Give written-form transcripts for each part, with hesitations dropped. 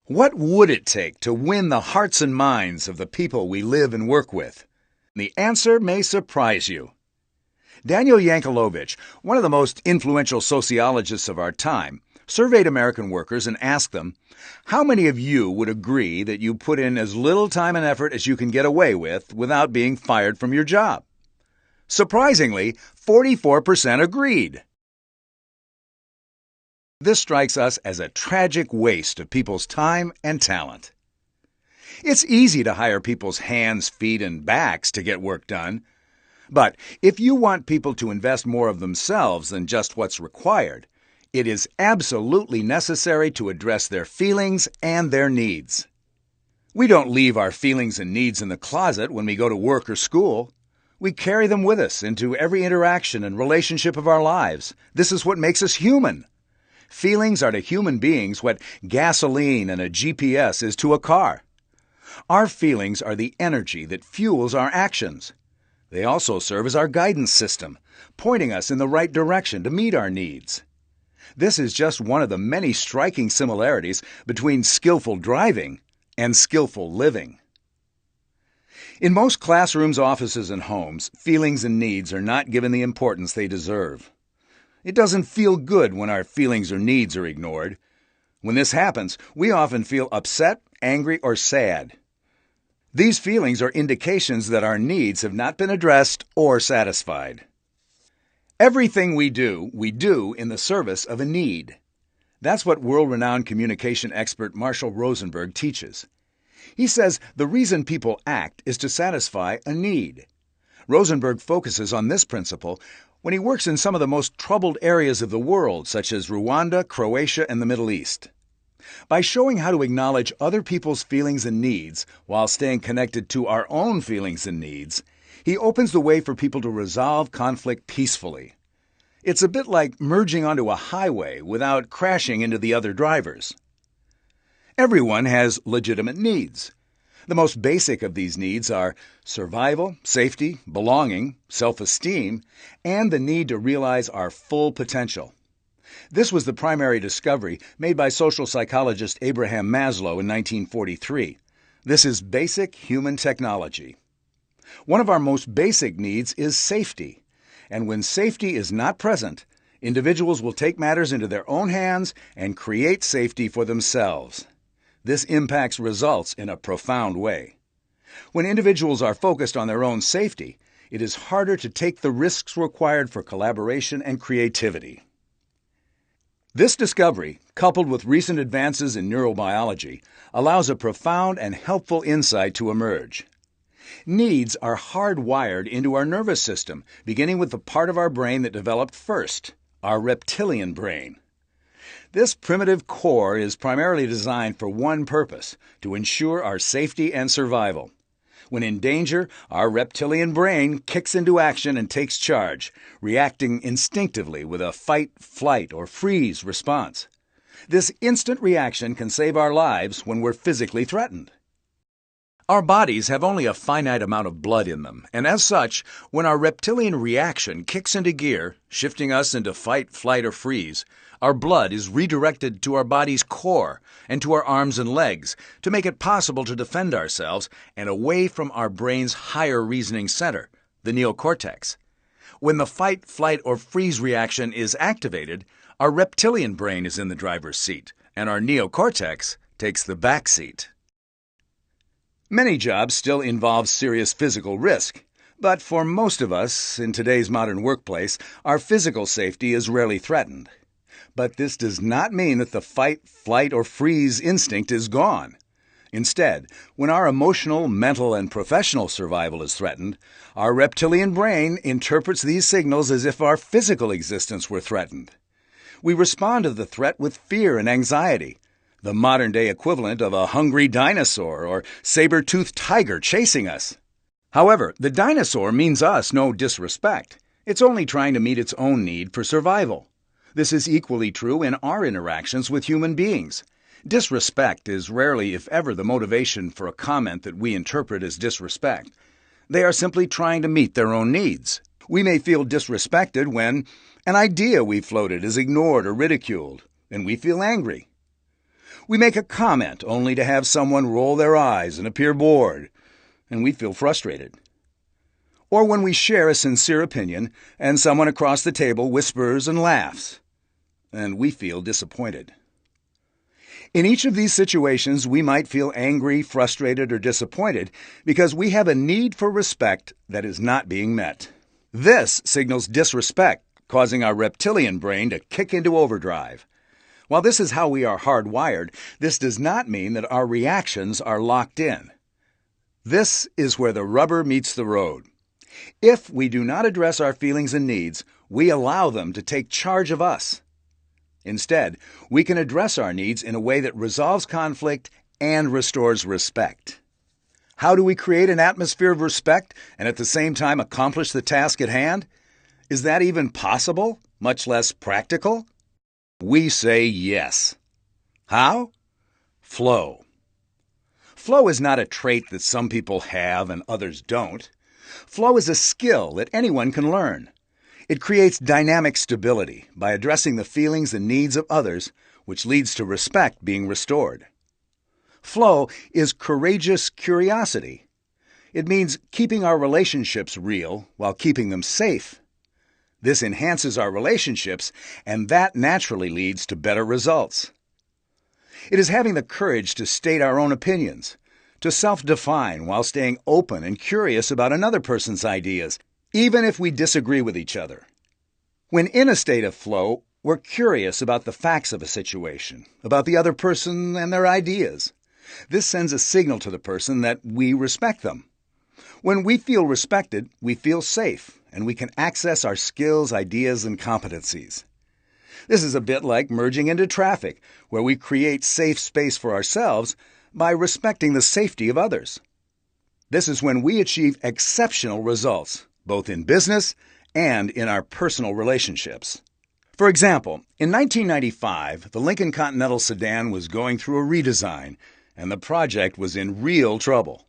What would it take to win the hearts and minds of the people we live and work with? The answer may surprise you. Daniel Yankelovich, one of the most influential sociologists of our time, surveyed American workers and asked them, how many of you would agree that you put in as little time and effort as you can get away with without being fired from your job? Surprisingly, 44% agreed. This strikes us as a tragic waste of people's time and talent. It's easy to hire people's hands, feet, and backs to get work done. But if you want people to invest more of themselves than just what's required, it is absolutely necessary to address their feelings and their needs. We don't leave our feelings and needs in the closet when we go to work or school. We carry them with us into every interaction and relationship of our lives. This is what makes us human. Feelings are to human beings what gasoline and a GPS is to a car. Our feelings are the energy that fuels our actions. They also serve as our guidance system, pointing us in the right direction to meet our needs. This is just one of the many striking similarities between skillful driving and skillful living. In most classrooms, offices, and homes, feelings and needs are not given the importance they deserve. It doesn't feel good when our feelings or needs are ignored. When this happens, we often feel upset, angry, or sad. These feelings are indications that our needs have not been addressed or satisfied. Everything we do in the service of a need. That's what world-renowned communication expert Marshall Rosenberg teaches. He says the reason people act is to satisfy a need. Rosenberg focuses on this principle when he works in some of the most troubled areas of the world, such as Rwanda, Croatia, and the Middle East. By showing how to acknowledge other people's feelings and needs while staying connected to our own feelings and needs, he opens the way for people to resolve conflict peacefully. It's a bit like merging onto a highway without crashing into the other drivers. Everyone has legitimate needs. The most basic of these needs are survival, safety, belonging, self-esteem, and the need to realize our full potential. This was the primary discovery made by social psychologist Abraham Maslow in 1943. This is basic human technology. One of our most basic needs is safety, and when safety is not present, individuals will take matters into their own hands and create safety for themselves. This impacts results in a profound way. When individuals are focused on their own safety, it is harder to take the risks required for collaboration and creativity. This discovery, coupled with recent advances in neurobiology, allows a profound and helpful insight to emerge. Needs are hardwired into our nervous system, beginning with the part of our brain that developed first, our reptilian brain. This primitive core is primarily designed for one purpose, to ensure our safety and survival. When in danger, our reptilian brain kicks into action and takes charge, reacting instinctively with a fight, flight, or freeze response. This instant reaction can save our lives when we're physically threatened. Our bodies have only a finite amount of blood in them, and as such, when our reptilian reaction kicks into gear, shifting us into fight, flight, or freeze, our blood is redirected to our body's core and to our arms and legs to make it possible to defend ourselves and away from our brain's higher reasoning center, the neocortex. When the fight, flight, or freeze reaction is activated, our reptilian brain is in the driver's seat, and our neocortex takes the back seat. Many jobs still involve serious physical risk, but for most of us in today's modern workplace, our physical safety is rarely threatened. But this does not mean that the fight, flight, or freeze instinct is gone. Instead, when our emotional, mental, and professional survival is threatened, our reptilian brain interprets these signals as if our physical existence were threatened. We respond to the threat with fear and anxiety, the modern-day equivalent of a hungry dinosaur or saber-toothed tiger chasing us. However, the dinosaur means us no disrespect. It's only trying to meet its own need for survival. This is equally true in our interactions with human beings. Disrespect is rarely, if ever, the motivation for a comment that we interpret as disrespect. They are simply trying to meet their own needs. We may feel disrespected when an idea we floated is ignored or ridiculed, and we feel angry. We make a comment only to have someone roll their eyes and appear bored, and we feel frustrated. Or when we share a sincere opinion and someone across the table whispers and laughs, and we feel disappointed. In each of these situations, we might feel angry, frustrated, or disappointed because we have a need for respect that is not being met. This signals disrespect, causing our reptilian brain to kick into overdrive. While this is how we are hardwired, this does not mean that our reactions are locked in. This is where the rubber meets the road. If we do not address our feelings and needs, we allow them to take charge of us. Instead, we can address our needs in a way that resolves conflict and restores respect. How do we create an atmosphere of respect and at the same time accomplish the task at hand? Is that even possible, much less practical? We say yes. How? Flow. Flow is not a trait that some people have and others don't. Flow is a skill that anyone can learn. It creates dynamic stability by addressing the feelings and needs of others, which leads to respect being restored. Flow is courageous curiosity. It means keeping our relationships real while keeping them safe. This enhances our relationships, and that naturally leads to better results. It is having the courage to state our own opinions, to self-define while staying open and curious about another person's ideas, even if we disagree with each other. When in a state of flow, we're curious about the facts of a situation, about the other person and their ideas. This sends a signal to the person that we respect them. When we feel respected, we feel safe, and we can access our skills, ideas, and competencies. This is a bit like merging into traffic, where we create safe space for ourselves by respecting the safety of others. This is when we achieve exceptional results, both in business and in our personal relationships. For example, in 1995, the Lincoln Continental sedan was going through a redesign, and the project was in real trouble.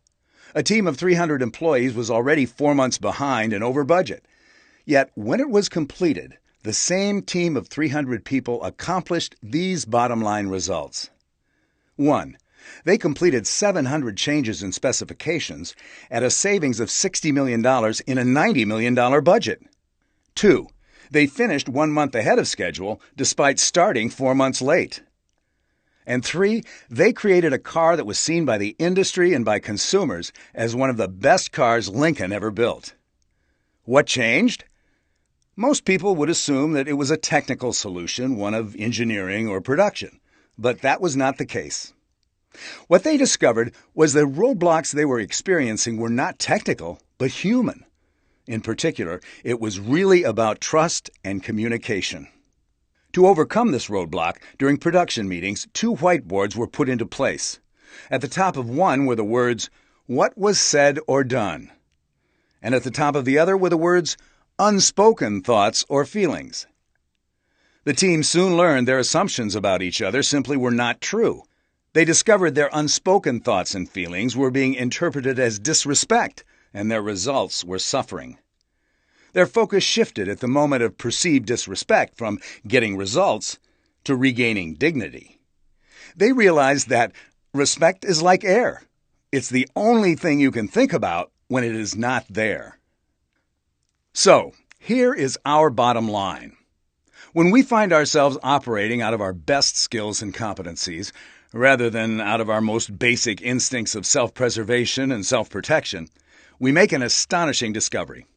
A team of 300 employees was already 4 months behind and over budget. Yet, when it was completed, the same team of 300 people accomplished these bottom-line results. 1. They completed 700 changes in specifications at a savings of $60 million in a $90 million budget. 2. They finished 1 month ahead of schedule despite starting 4 months late. And 3. They created a car that was seen by the industry and by consumers as one of the best cars Lincoln ever built. What changed? Most people would assume that it was a technical solution, one of engineering or production, but that was not the case. What they discovered was the roadblocks they were experiencing were not technical, but human. In particular, it was really about trust and communication. To overcome this roadblock, during production meetings, 2 whiteboards were put into place. At the top of one were the words, "What was said or done?" And at the top of the other were the words, "Unspoken thoughts or feelings." The team soon learned their assumptions about each other simply were not true. They discovered their unspoken thoughts and feelings were being interpreted as disrespect, and their results were suffering. Their focus shifted at the moment of perceived disrespect from getting results to regaining dignity. They realized that respect is like air. It's the only thing you can think about when it is not there. So, here is our bottom line. When we find ourselves operating out of our best skills and competencies, rather than out of our most basic instincts of self-preservation and self-protection, we make an astonishing discovery.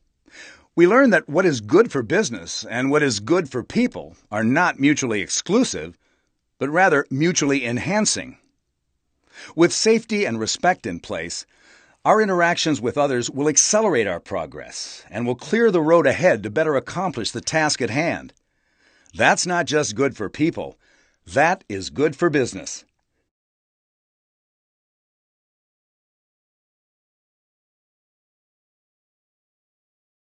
We learn that what is good for business and what is good for people are not mutually exclusive, but rather mutually enhancing. With safety and respect in place, our interactions with others will accelerate our progress and will clear the road ahead to better accomplish the task at hand. That's not just good for people, that is good for business.